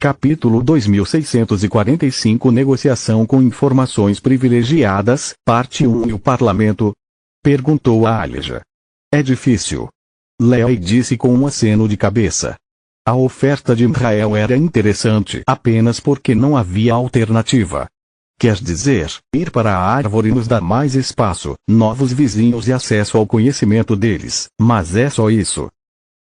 Capítulo 2645 Negociação com informações privilegiadas, parte 1 E o parlamento? Perguntou a Aleja. É difícil. Leia disse com um aceno de cabeça. A oferta de Israel era interessante apenas porque não havia alternativa. Quer dizer, ir para a árvore nos dá mais espaço, novos vizinhos e acesso ao conhecimento deles, mas é só isso.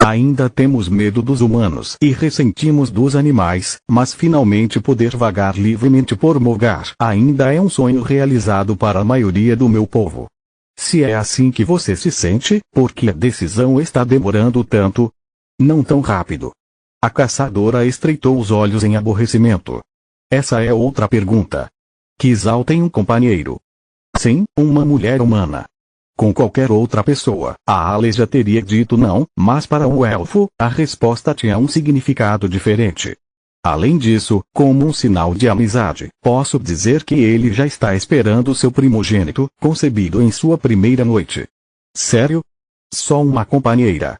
Ainda temos medo dos humanos e ressentimos dos animais, mas finalmente poder vagar livremente por Mogar ainda é um sonho realizado para a maioria do meu povo. Se é assim que você se sente, por que a decisão está demorando tanto? Não tão rápido. A caçadora estreitou os olhos em aborrecimento. Essa é outra pergunta. Kizal tem um companheiro. Sim, uma mulher humana. Com qualquer outra pessoa, a Aleja teria dito não, mas para o elfo, a resposta tinha um significado diferente. Além disso, como um sinal de amizade, posso dizer que ele já está esperando seu primogênito, concebido em sua primeira noite. Sério? Só uma companheira.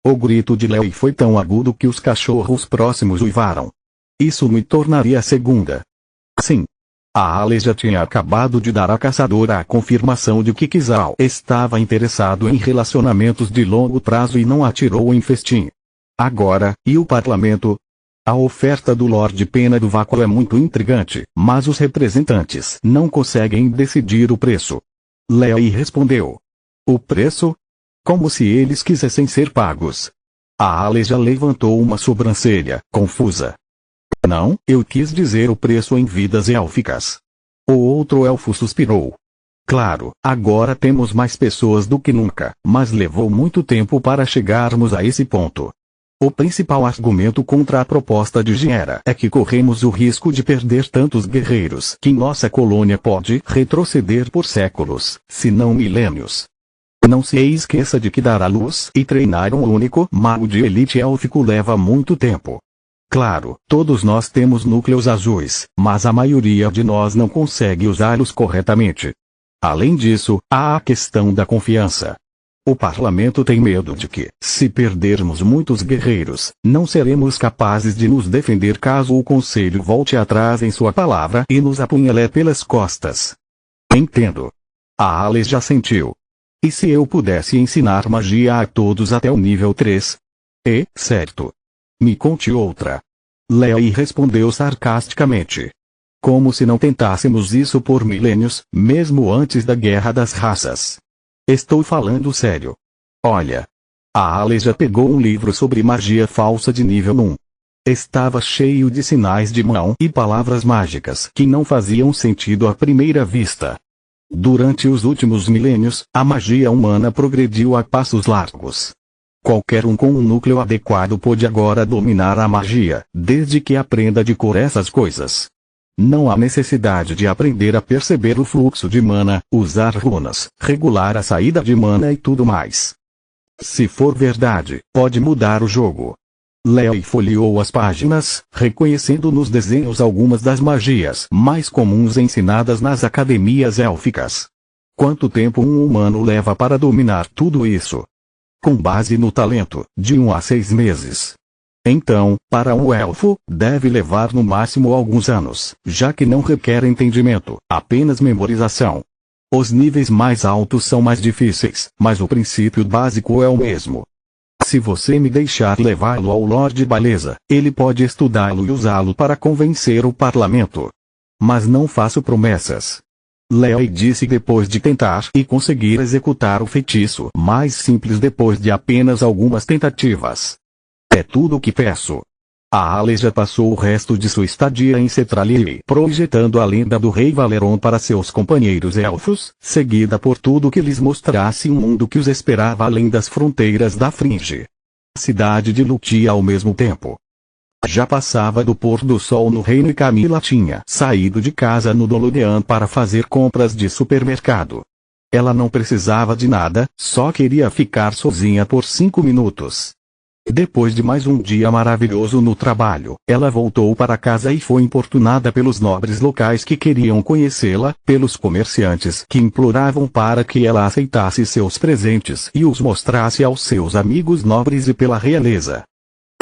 O grito de Leia foi tão agudo que os cachorros próximos uivaram. Isso me tornaria a segunda. Sim. A Aleja tinha acabado de dar à caçadora a confirmação de que Kizal estava interessado em relacionamentos de longo prazo e não atirou em festim. Agora, e o parlamento? A oferta do Lorde Pena do Vácuo é muito intrigante, mas os representantes não conseguem decidir o preço. Leia respondeu. O preço? Como se eles quisessem ser pagos. A Aleja levantou uma sobrancelha, confusa. Não, eu quis dizer o preço em vidas élficas. O outro elfo suspirou. Claro, agora temos mais pessoas do que nunca, mas levou muito tempo para chegarmos a esse ponto. O principal argumento contra a proposta de Giera é que corremos o risco de perder tantos guerreiros que nossa colônia pode retroceder por séculos, se não milênios. Não se esqueça de que dar à luz e treinar um único mago de elite élfico leva muito tempo. Claro, todos nós temos núcleos azuis, mas a maioria de nós não consegue usá-los corretamente. Além disso, há a questão da confiança. O parlamento tem medo de que, se perdermos muitos guerreiros, não seremos capazes de nos defender caso o conselho volte atrás em sua palavra e nos apunhale pelas costas. Entendo. A Aleja já sentiu. E se eu pudesse ensinar magia a todos até o nível 3? Certo. Me conte outra. Leia respondeu sarcasticamente. Como se não tentássemos isso por milênios, mesmo antes da Guerra das Raças. Estou falando sério. Olha. A Aleja pegou um livro sobre magia falsa de nível 1. Estava cheio de sinais de mão e palavras mágicas que não faziam sentido à primeira vista. Durante os últimos milênios, a magia humana progrediu a passos largos. Qualquer um com um núcleo adequado pode agora dominar a magia, desde que aprenda de cor essas coisas. Não há necessidade de aprender a perceber o fluxo de mana, usar runas, regular a saída de mana e tudo mais. Se for verdade, pode mudar o jogo. Leia folheou as páginas, reconhecendo nos desenhos algumas das magias mais comuns ensinadas nas academias élficas. Quanto tempo um humano leva para dominar tudo isso? Com base no talento, de 1 a 6 meses. Então, para um elfo, deve levar no máximo alguns anos, já que não requer entendimento, apenas memorização. Os níveis mais altos são mais difíceis, mas o princípio básico é o mesmo. Se você me deixar levá-lo ao Lorde Baleza, ele pode estudá-lo e usá-lo para convencer o parlamento. Mas não faço promessas. Leia disse depois de tentar e conseguir executar o feitiço mais simples depois de apenas algumas tentativas. É tudo o que peço. A Aleja passou o resto de sua estadia em Cetralie projetando a lenda do rei Valeron para seus companheiros elfos, seguida por tudo que lhes mostrasse um mundo que os esperava além das fronteiras da Fringe. Cidade de Lutia ao mesmo tempo. Já passava do pôr do sol no reino e Camila tinha saído de casa no Dolodean para fazer compras de supermercado. Ela não precisava de nada, só queria ficar sozinha por 5 minutos. Depois de mais um dia maravilhoso no trabalho, ela voltou para casa e foi importunada pelos nobres locais que queriam conhecê-la, pelos comerciantes que imploravam para que ela aceitasse seus presentes e os mostrasse aos seus amigos nobres e pela realeza.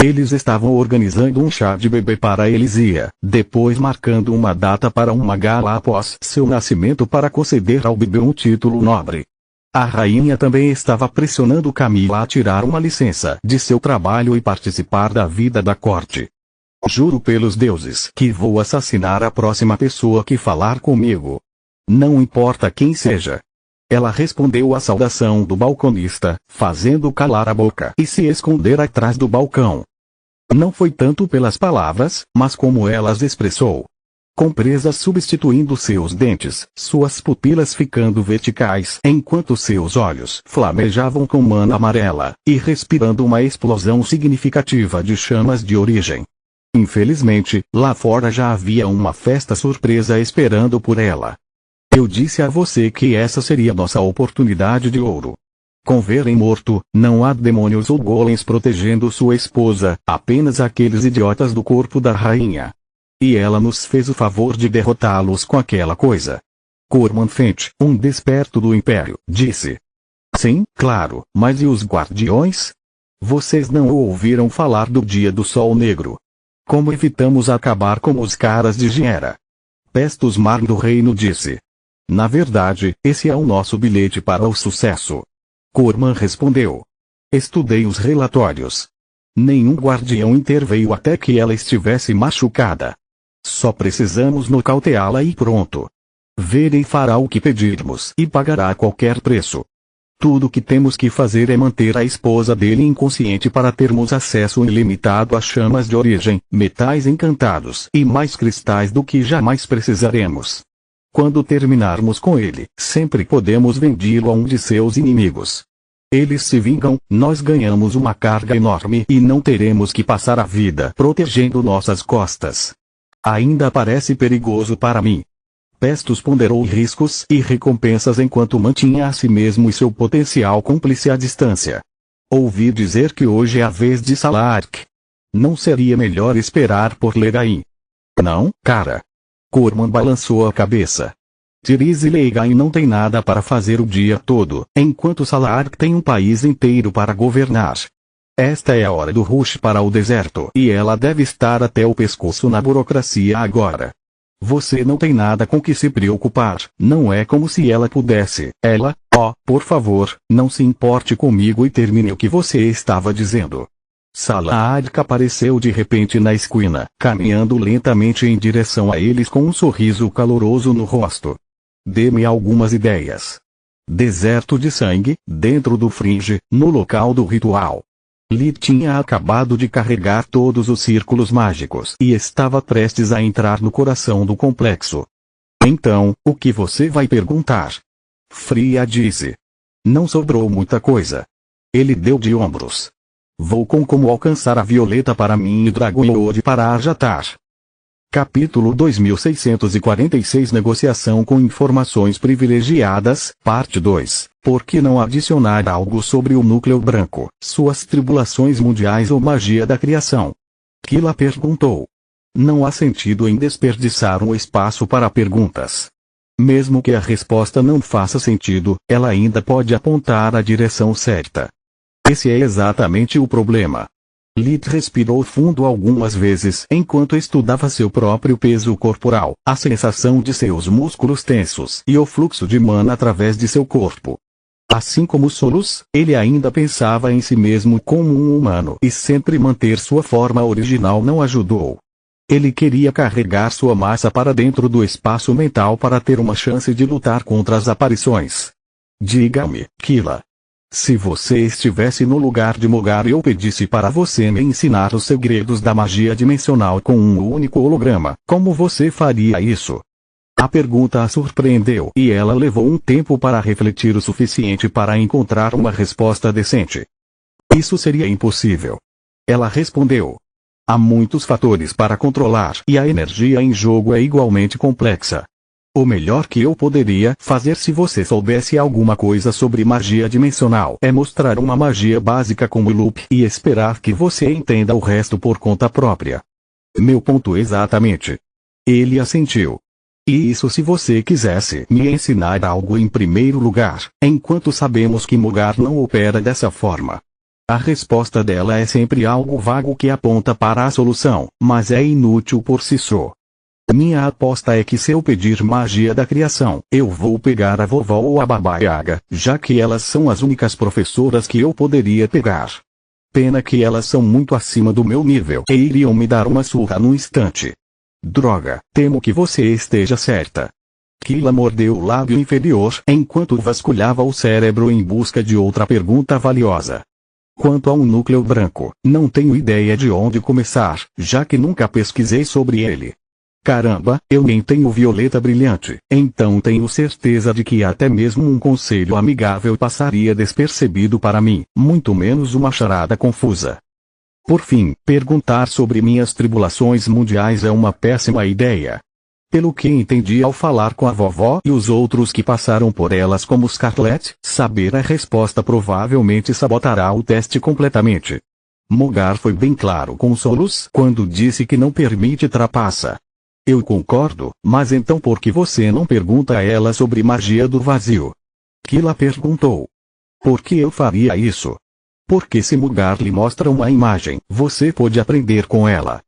Eles estavam organizando um chá de bebê para Elisia, depois marcando uma data para uma gala após seu nascimento para conceder ao bebê um título nobre. A rainha também estava pressionando Camila a tirar uma licença de seu trabalho e participar da vida da corte. Juro pelos deuses que vou assassinar a próxima pessoa que falar comigo. Não importa quem seja. Ela respondeu à saudação do balconista, fazendo calar a boca e se esconder atrás do balcão. Não foi tanto pelas palavras, mas como elas expressou. Com presas substituindo seus dentes, suas pupilas ficando verticais, enquanto seus olhos flamejavam com mana amarela, e respirando uma explosão significativa de chamas de origem. Infelizmente, lá fora já havia uma festa surpresa esperando por ela. Eu disse a você que essa seria nossa oportunidade de ouro. Com Veren morto, não há demônios ou golems protegendo sua esposa, apenas aqueles idiotas do corpo da rainha. E ela nos fez o favor de derrotá-los com aquela coisa. Corman Fent, um desperto do Império, disse. Sim, claro, mas e os guardiões? Vocês não ouviram falar do Dia do Sol Negro? Como evitamos acabar com os caras de Giera? Pestos Mar do Reino disse. Na verdade, esse é o nosso bilhete para o sucesso. Corman respondeu. Estudei os relatórios. Nenhum guardião interveio até que ela estivesse machucada. Só precisamos nocauteá-la e pronto. Veren fará o que pedirmos e pagará qualquer preço. Tudo que temos que fazer é manter a esposa dele inconsciente para termos acesso ilimitado a chamas de origem, metais encantados e mais cristais do que jamais precisaremos. Quando terminarmos com ele, sempre podemos vendê-lo a um de seus inimigos. Eles se vingam, nós ganhamos uma carga enorme e não teremos que passar a vida protegendo nossas costas. Ainda parece perigoso para mim. Pestos ponderou riscos e recompensas enquanto mantinha a si mesmo e seu potencial cúmplice à distância. Ouvi dizer que hoje é a vez de Salark. Não seria melhor esperar por Legain? Não, cara. Corman balançou a cabeça. Tiriz e Legain não tem nada para fazer o dia todo, enquanto Salark tem um país inteiro para governar. Esta é a hora do rush para o deserto e ela deve estar até o pescoço na burocracia agora. Você não tem nada com que se preocupar, não é como se ela pudesse. Ela, por favor, não se importe comigo e termine o que você estava dizendo. Salark apareceu de repente na esquina, caminhando lentamente em direção a eles com um sorriso caloroso no rosto. Dê-me algumas ideias. Deserto de sangue, dentro do Fringe, no local do ritual. Lee tinha acabado de carregar todos os círculos mágicos e estava prestes a entrar no coração do complexo. Então, o que você vai perguntar? Fria disse. Não sobrou muita coisa. Ele deu de ombros. Vou com como alcançar a Violeta para mim e Dragoiode para Arjatar. Capítulo 2646 Negociação com informações privilegiadas, parte 2. Por que não adicionar algo sobre o núcleo branco, suas tribulações mundiais ou magia da criação? Kila perguntou. Não há sentido em desperdiçar um espaço para perguntas. Mesmo que a resposta não faça sentido, ela ainda pode apontar a direção certa. Esse é exatamente o problema. Lit respirou fundo algumas vezes enquanto estudava seu próprio peso corporal, a sensação de seus músculos tensos e o fluxo de mana através de seu corpo. Assim como Solus, ele ainda pensava em si mesmo como um humano e sempre manter sua forma original não ajudou. Ele queria carregar sua massa para dentro do espaço mental para ter uma chance de lutar contra as aparições. Diga-me, Kila. Se você estivesse no lugar de Mogar e eu pedisse para você me ensinar os segredos da magia dimensional com um único holograma, como você faria isso? A pergunta a surpreendeu e ela levou um tempo para refletir o suficiente para encontrar uma resposta decente. Isso seria impossível. Ela respondeu. Há muitos fatores para controlar e a energia em jogo é igualmente complexa. O melhor que eu poderia fazer se você soubesse alguma coisa sobre magia dimensional é mostrar uma magia básica como loop e esperar que você entenda o resto por conta própria. Meu ponto exatamente. Ele assentiu. E isso se você quisesse me ensinar algo em primeiro lugar, enquanto sabemos que Mogar não opera dessa forma. A resposta dela é sempre algo vago que aponta para a solução, mas é inútil por si só. Minha aposta é que se eu pedir magia da criação, eu vou pegar a vovó ou a Baba Yaga, já que elas são as únicas professoras que eu poderia pegar. Pena que elas são muito acima do meu nível e iriam me dar uma surra no instante. Droga, temo que você esteja certa. Kila mordeu o lábio inferior enquanto vasculhava o cérebro em busca de outra pergunta valiosa. Quanto ao núcleo branco, não tenho ideia de onde começar, já que nunca pesquisei sobre ele. Caramba, eu nem tenho violeta brilhante, então tenho certeza de que até mesmo um conselho amigável passaria despercebido para mim, muito menos uma charada confusa. Por fim, perguntar sobre minhas tribulações mundiais é uma péssima ideia. Pelo que entendi ao falar com a vovó e os outros que passaram por elas como Scarlet, saber a resposta provavelmente sabotará o teste completamente. Mogar foi bem claro com Solus quando disse que não permite trapaça. Eu concordo, mas então por que você não pergunta a ela sobre magia do vazio? Kila perguntou. Por que eu faria isso? Porque se Mogar lhe mostra uma imagem, você pode aprender com ela.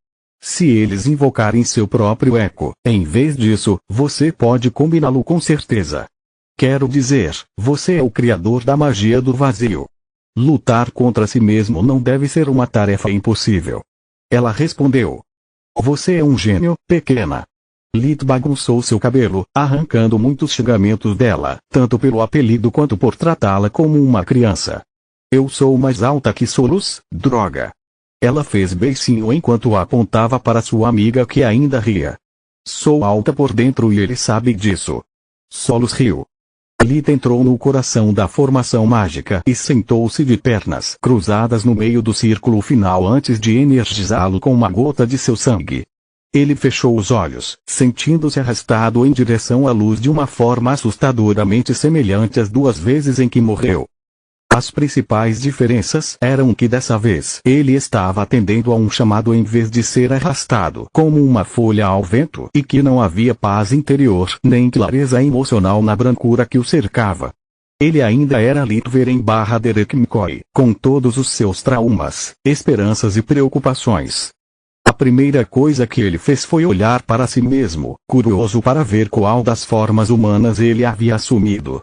Se eles invocarem seu próprio eco, em vez disso, você pode combiná-lo com certeza. Quero dizer, você é o criador da magia do vazio. Lutar contra si mesmo não deve ser uma tarefa impossível. Ela respondeu. Você é um gênio, pequena. Lit bagunçou seu cabelo, arrancando muitos xingamentos dela, tanto pelo apelido quanto por tratá-la como uma criança. Eu sou mais alta que Solus, droga. Ela fez beicinho enquanto apontava para sua amiga que ainda ria. Sou alta por dentro e ele sabe disso. Solus riu. Lit entrou no coração da formação mágica e sentou-se de pernas cruzadas no meio do círculo final antes de energizá-lo com uma gota de seu sangue. Ele fechou os olhos, sentindo-se arrastado em direção à luz de uma forma assustadoramente semelhante às duas vezes em que morreu. As principais diferenças eram que dessa vez ele estava atendendo a um chamado em vez de ser arrastado como uma folha ao vento e que não havia paz interior nem clareza emocional na brancura que o cercava. Ele ainda era Litver/Derek McCoy, com todos os seus traumas, esperanças e preocupações. A primeira coisa que ele fez foi olhar para si mesmo, curioso para ver qual das formas humanas ele havia assumido.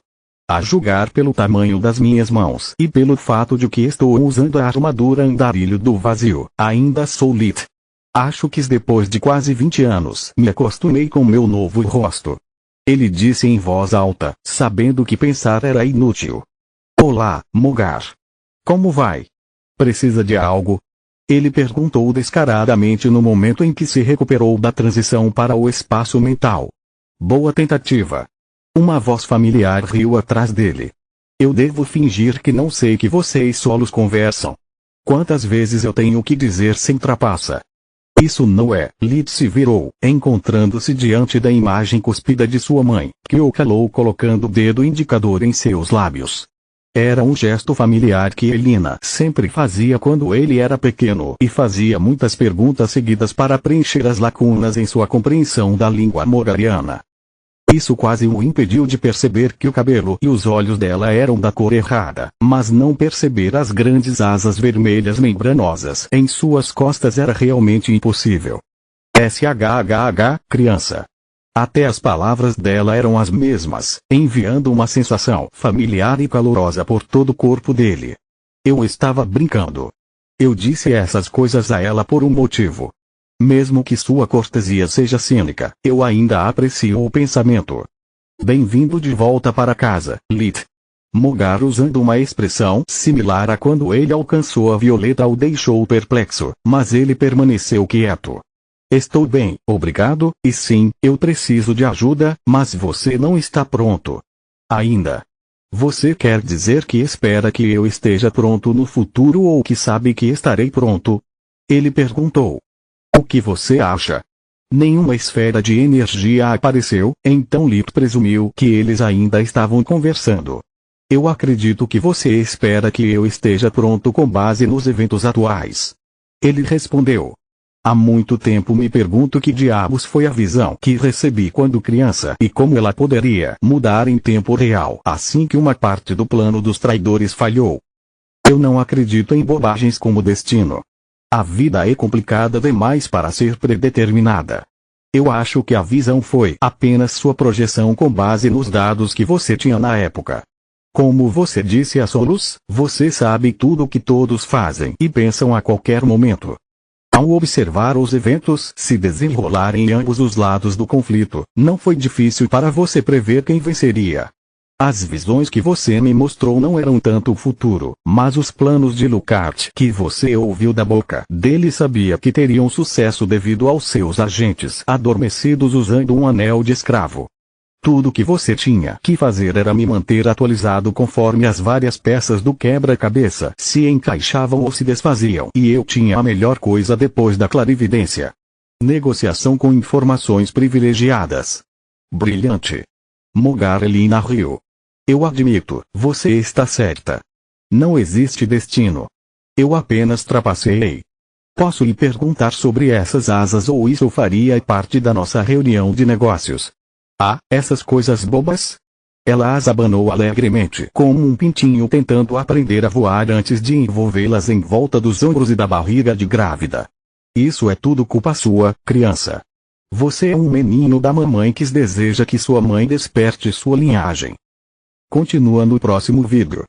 A julgar pelo tamanho das minhas mãos e pelo fato de que estou usando a armadura andarilho do vazio, ainda sou Lit. Acho que depois de quase 20 anos me acostumei com meu novo rosto. Ele disse em voz alta, sabendo que pensar era inútil. Olá, Mogar. Como vai? Precisa de algo? Ele perguntou descaradamente no momento em que se recuperou da transição para o espaço mental. Boa tentativa. Uma voz familiar riu atrás dele. Eu devo fingir que não sei que vocês solos conversam. Quantas vezes eu tenho que dizer sem trapaça? Isso não é. Lit se virou, encontrando-se diante da imagem cuspida de sua mãe, que o calou colocando o dedo indicador em seus lábios. Era um gesto familiar que Elina sempre fazia quando ele era pequeno e fazia muitas perguntas seguidas para preencher as lacunas em sua compreensão da língua mogariana. Isso quase o impediu de perceber que o cabelo e os olhos dela eram da cor errada, mas não perceber as grandes asas vermelhas membranosas em suas costas era realmente impossível. SHHH, criança. Até as palavras dela eram as mesmas, enviando uma sensação familiar e calorosa por todo o corpo dele. Eu estava brincando. Eu disse essas coisas a ela por um motivo. Mesmo que sua cortesia seja cínica, eu ainda aprecio o pensamento. Bem-vindo de volta para casa, Lit. Mogar usando uma expressão similar a quando ele alcançou a Violeta o deixou perplexo, mas ele permaneceu quieto. Estou bem, obrigado, e sim, eu preciso de ajuda, mas você não está pronto. Ainda. Você quer dizer que espera que eu esteja pronto no futuro ou que sabe que estarei pronto? Ele perguntou. O que você acha? Nenhuma esfera de energia apareceu, então Lit presumiu que eles ainda estavam conversando. Eu acredito que você espera que eu esteja pronto com base nos eventos atuais. Ele respondeu. Há muito tempo me pergunto que diabos foi a visão que recebi quando criança e como ela poderia mudar em tempo real assim que uma parte do plano dos traidores falhou. Eu não acredito em bobagens como destino. A vida é complicada demais para ser predeterminada. Eu acho que a visão foi apenas sua projeção com base nos dados que você tinha na época. Como você disse a Solus, você sabe tudo o que todos fazem e pensam a qualquer momento. Ao observar os eventos se desenrolarem em ambos os lados do conflito, não foi difícil para você prever quem venceria. As visões que você me mostrou não eram tanto o futuro, mas os planos de Lucart que você ouviu da boca dele sabia que teriam sucesso devido aos seus agentes adormecidos usando um anel de escravo. Tudo que você tinha que fazer era me manter atualizado conforme as várias peças do quebra-cabeça se encaixavam ou se desfaziam, e eu tinha a melhor coisa depois da clarividência. Negociação com informações privilegiadas. Brilhante. Mogarelina riu. Eu admito, você está certa. Não existe destino. Eu apenas trapaceei. Posso lhe perguntar sobre essas asas ou isso faria parte da nossa reunião de negócios? Ah, essas coisas bobas? Ela as abanou alegremente, como um pintinho tentando aprender a voar antes de envolvê-las em volta dos ombros e da barriga de grávida. Isso é tudo culpa sua, criança. Você é um menino da mamãe que deseja que sua mãe desperte sua linhagem. Continua no próximo vídeo.